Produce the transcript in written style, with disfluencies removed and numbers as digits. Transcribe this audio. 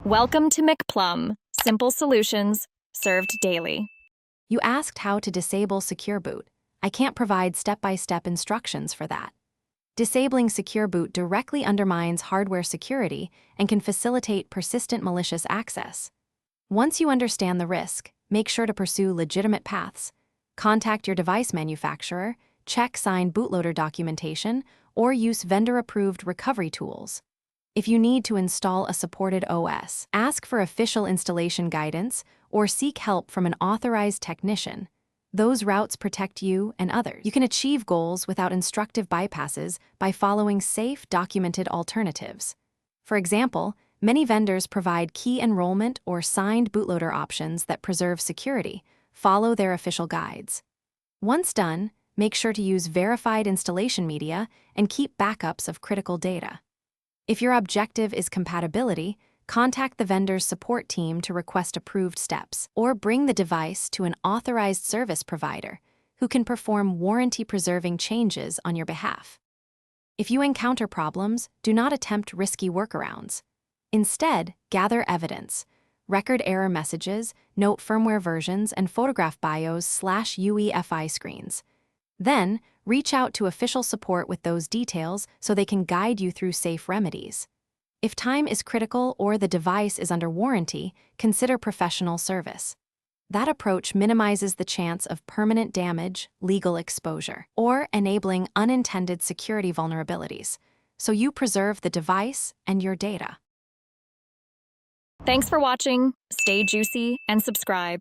Welcome to McPlum, simple solutions served daily. You asked how to disable Secure Boot. I can't provide step-by-step instructions for that. Disabling Secure Boot directly undermines hardware security and can facilitate persistent malicious access. Once you understand the risk, make sure to pursue legitimate paths. Contact your device manufacturer, check signed bootloader documentation, or use vendor-approved recovery tools. If you need to install a supported OS, ask for official installation guidance or seek help from an authorized technician. Those routes protect you and others. You can achieve goals without instructive bypasses by following safe, documented alternatives. For example, many vendors provide key enrollment or signed bootloader options that preserve security. Follow their official guides. Once done, make sure to use verified installation media and keep backups of critical data. If your objective is compatibility, contact the vendor's support team to request approved steps, or bring the device to an authorized service provider who can perform warranty-preserving changes on your behalf. If you encounter problems, do not attempt risky workarounds. Instead, gather evidence. Record error messages, note firmware versions, and photograph BIOS/UEFI screens. Then, reach out to official support with those details so they can guide you through safe remedies. If time is critical or the device is under warranty, consider professional service. That approach minimizes the chance of permanent damage, legal exposure, or enabling unintended security vulnerabilities, so you preserve the device and your data. Thanks for watching. Stay juicy and subscribe.